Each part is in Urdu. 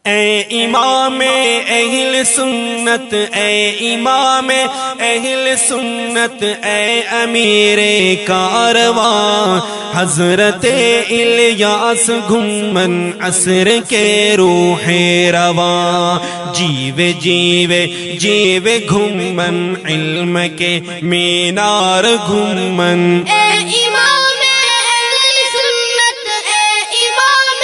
اے امام اہل سنت، اے امام اہل سنت، اے امیر کارواں، حضرت الیاس گھمن عصر کے روح رواں، جیوے جیوے جیوے گھمن علم کے مینار گھمن۔ اے امام اہل سنت، اے امام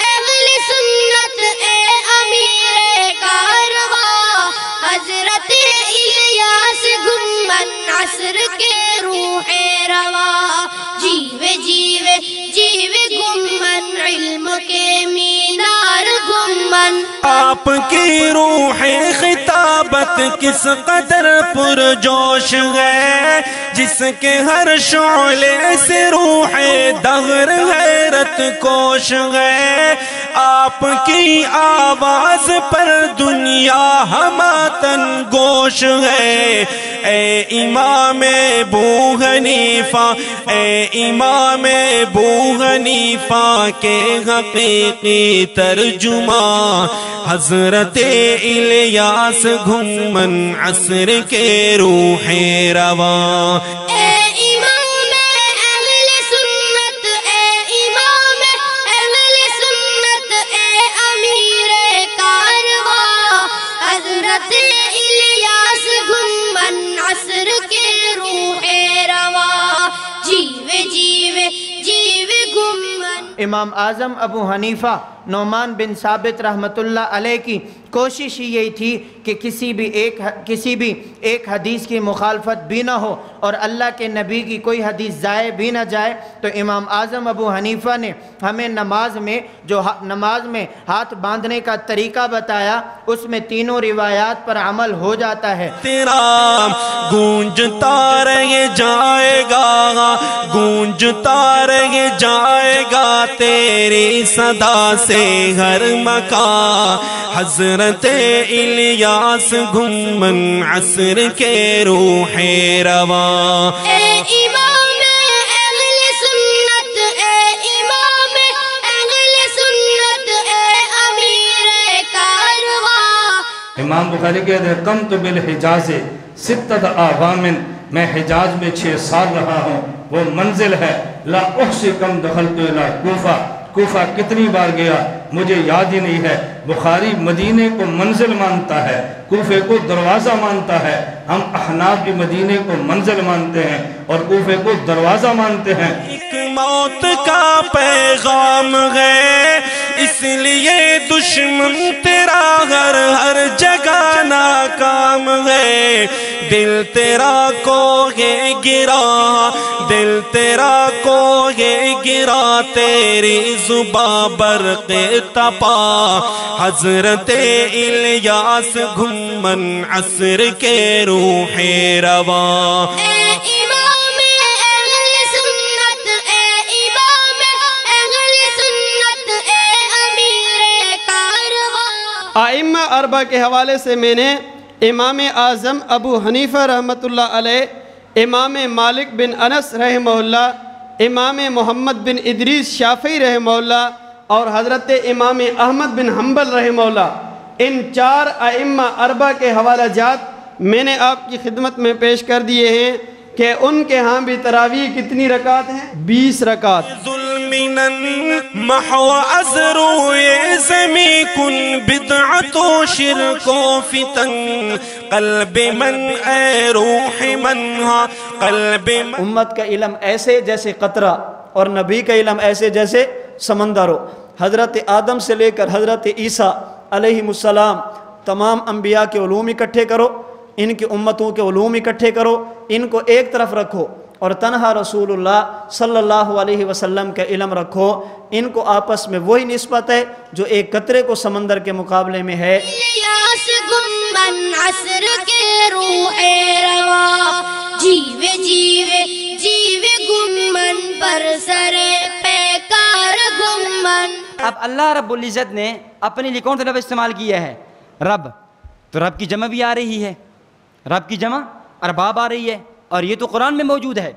اہل سنت، اے امیر کارواں، حضرت الیاس گھمن عصر کے روح رواں، جیوے جیوے جیوے گھمن علم کے مینار گھمن۔ آپ کی روح خطابت کس قدر پرجوش ہے، جس کے ہر شعلے سے روح دہر حیرت کوش ہے، آپ کی آواز پر دنیا ہماتن گوش ہے۔ اے امام ابو حنیفہ، اے امام ابو حنیفہ کے حقیقی ترجمہ، حضرت الیاس گھمن عصر کے روح رواں۔ اے امام اہل سنت، اے امام اہل سنت، اے امیر کارواں، حضرت الیاس گھمن عصر کے روح رواں، جیوے جیوے جیوے گھمن۔ امام اعظم ابو حنیفہ نعمان بن ثابت رحمۃ اللہ علیہ کی کوشش ہی یہی تھی کہ کسی بھی ایک حدیث کی مخالفت بھی نہ ہو اور اللہ کے نبی کی کوئی حدیث ضائع بھی نہ جائے۔ تو امام اعظم ابو حنیفہ نے ہمیں نماز میں ہاتھ باندھنے کا طریقہ بتایا، اس میں تینوں روایات پر عمل ہو جاتا ہے۔ تیرا گونجتا رہ جائے گا، گونجتا رہ جائے گا تیری صدا سے ہر مکان، حضرت الیاس گھمن عصر کے روح رواں۔ اے امام اہل سنت، اے امام اہل سنت، اے امیر کارواں۔ امام بخاری کہتے ہیں قمت بالحجاز ستۃ اعوام، میں حجاز میں 6 سال رہا ہوں، وہ منزل ہے لا احصی کم دخلت الی کوفہ، کوفہ کتنی بار گیا مجھے یاد ہی نہیں ہے۔ بخاری مدینے کو منزل مانتا ہے، کوفے کو دروازہ مانتا ہے، ہم احناف بھی مدینے کو منزل مانتے ہیں اور کوفے کو دروازہ مانتے ہیں۔ ایک موت کا پیغام ہے، اس لیے دشمن تیرا ہر جگہ ناکام ہے، دل تیرا کوہ گرا، دل تیرا کوہ گرا، تیری زباں برق تپا، حضرت الیاس گھمن عصر کے روح رواں۔ اے امام اہل سنت، اے امام اہل سنت، اے امیر کارواں۔ ائمہ اربعہ کے حوالے سے میں نے امام اعظم ابو حنیفہ رحمۃ اللہ علیہ، امام مالک بن انس رحمہ اللہ، امام محمد بن ادریس شافعی رحمہ اللہ اور حضرت امام احمد بن حنبل رحمہ اللہ، ان 4 ائمہ اربعہ کے حوالہ جات میں نے آپ کی خدمت میں پیش کر دیے ہیں کہ ان کے ہاں بھی تراویح کتنی رکعت ہیں؟ 20 رکعت۔ ظلمنا محو از روئے زمیں کن بدعت و شرک و فتن، قلب من اے روح من ہا قلب من۔ امت کا علم ایسے جیسے قطرہ اور نبی کا علم ایسے جیسے سمندر ہو۔ حضرت آدم سے لے کر حضرت عیسیٰ علیہ السلام تمام انبیاء کے علوم اکٹھے کرو، ان کی امتوں کے علوم اکٹھے کرو، ان کو ایک طرف رکھو اور تنہا رسول اللہ صلی اللہ علیہ وسلم کا علم رکھو، ان کو آپس میں وہی نسبت ہے جو ایک قطرے کو سمندر کے مقابلے میں ہے۔ الیاس گھمن عصر کے روح رواں، جیوے جیوے جیوے گھمن پر سر پیکار گھمن۔ اب اللہ رب العزت نے اپنے لیے کون سا لفظ استعمال کیا ہے؟ رب، تو رب کی جمع بھی آ رہی ہے، رب کی جمع ارباب آ رہی ہے، اور یہ تو قرآن میں موجود ہے۔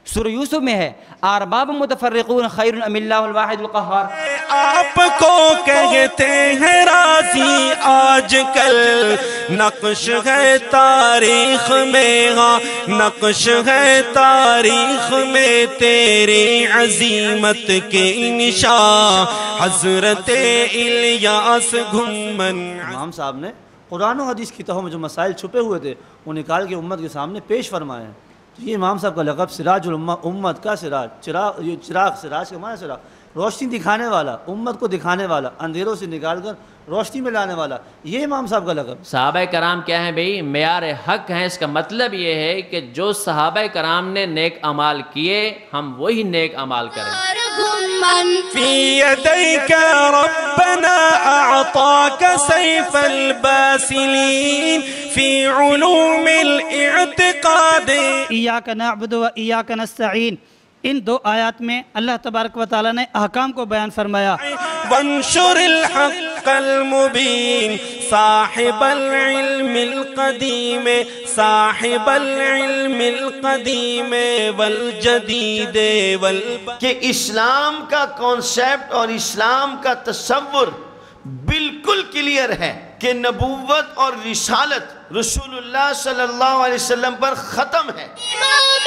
سورہ یوسف میں ہے ارباب متفرقون خیر ام اللہ الواحد القہار. آپ کو کہتے ہیں راضی آج کل، نقش ہے تاریخ میں، ہاں نقش ہے تاریخ میں تیری عظیمت کے نشان، حضرت الیاس گھمن. امام صاحب نے قرآن و حدیث کی تہوں میں جو مسائل چھپے ہوئے تھے وہ نکال کے امت کے سامنے پیش فرمائے ہیں. تو یہ امام صاحب کا لقب سراج الامت کا سراج، چراغ، سراج کا معنی سراغ، روشنی دکھانے والا، امت کو دکھانے والا، اندھیروں سے نکال کر روشنی میں لانے والا، یہ امام صاحب کا لقب. صحابہ کرام کیا ہیں بھئی؟ معیار حق ہیں. اس کا مطلب یہ ہے کہ جو صحابہ کرام نے نیک اعمال کیے ہم وہی نیک اعمال کریں. في يديك ربنا أعطاك سيف الباسلين في علوم الاعتقاد. ایاک نعبد و ایاک نستعین، ان دو آیات میں اللہ تبارک و تعالیٰ نے احکام کو بیان فرمایا. وانشر الحق المبین صاحب العلم القدیم، صاحب العلم القدیم والجدید کہ اسلام کا کانسیپٹ اور اسلام کا تصور بالکل کلیئر ہے کہ نبوت اور رسالت رسول اللہ صلی اللہ علیہ وسلم پر ختم ہے. امام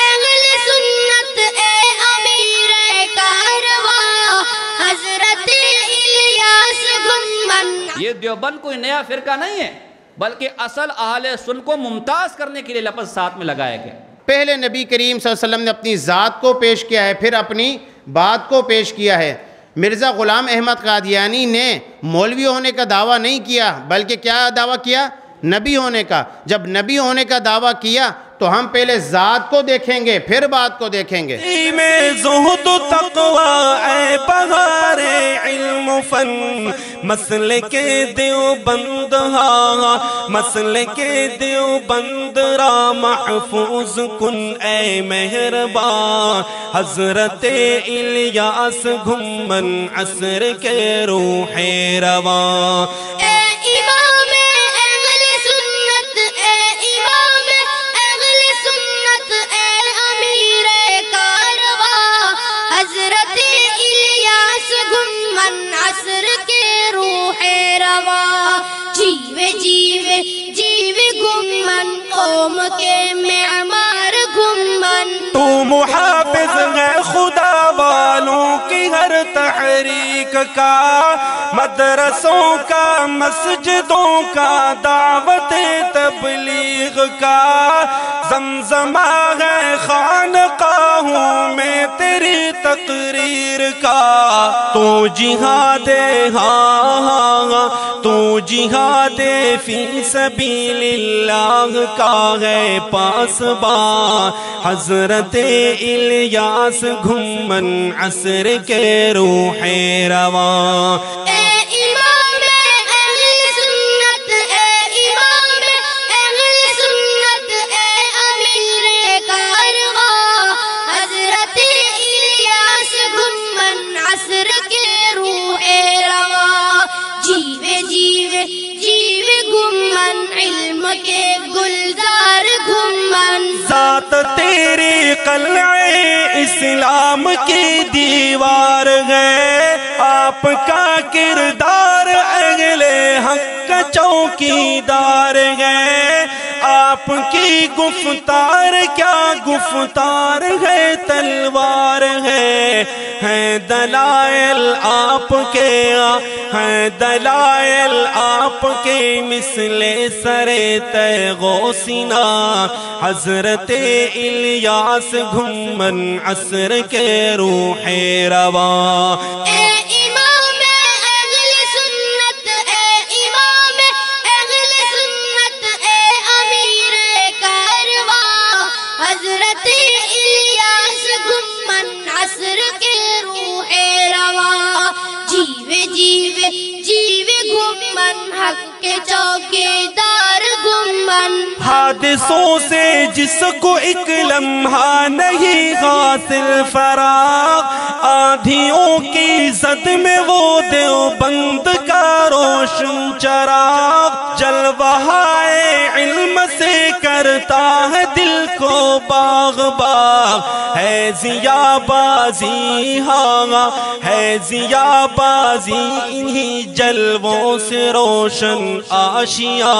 اہل سنت اے امیر کارواں حضرت الیاس گھمن. یہ دیوبند کوئی نیا فرقہ نہیں ہے بلکہ اصل اہل سنت کو ممتاز کرنے کے لیے لفظ ساتھ میں لگایا گیا. پہلے نبی کریم صلی اللہ علیہ وسلم نے اپنی ذات کو پیش کیا ہے، پھر اپنی بات کو پیش کیا ہے. مرزا غلام احمد قادیانی نے مولوی ہونے کا دعویٰ نہیں کیا بلکہ کیا دعویٰ کیا؟ نبی ہونے کا. جب نبی ہونے کا دعویٰ کیا تو ہم پہلے ذات کو دیکھیں گے پھر بات کو دیکھیں گے. میں زہد و تقوی اے بہار علم و فن، مسلک دیوبند ہاں مسلک دیوبند را محفوظ کن اے مہربان، حضرت الیاس گھمن عصر کے روح رواں. قوم کے معمار گھمن. تو محافظ ہے خدا والوں کی ہر تحریک کا، مدرسوں کا مسجدوں کا دعوت تبلیغ کا، زمزمہ ہے خانقاہوں میں تیری تقریر کا. تو جہاد ہاں تو جہاد فی سبیل اللہ کا ہے پاسبان، حضرت الیاس گھمن عصر کے روح رواں. ذات تیری قلعہ اسلام کی دیوار ہے، آپ کا کردار اہل حق کا چوکیدار ہے، آپ کی گفتار کیا گفتار ہے تلوار ہے. ہیں دلائل آپ کے ہیں دلائل آپ کے مثل سر تیغ و سینہ، حضرت الیاس گھمن عصر کے روح رواں. حادثوں سے جس کو ایک لمحہ نہیں حاصل فراغ، آندھیوں کی زد میں وہ دیوبند کا روشن چراغ، جلوہ علم سے کرتا ہے دل کو باغ باغ ہے ضیا بازی، ہاں ہے ضیا بازی انہی جلووں سے روشن آشیاں،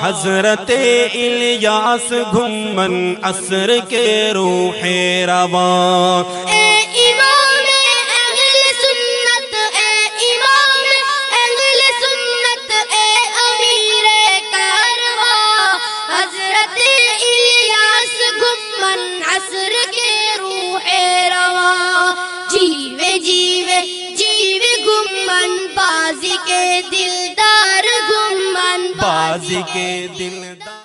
حضرت الیاس گھمن عصر کے روح رواں۔ اے امام اہل سنت، اے امام اہل سنت، اے امیر کارواں، حضرت الیاس گھمن عصر کے روح رواں۔ جیوے جیوے جیوے گھمن بازی کے دلدار، گھمن بازی کے دلدار۔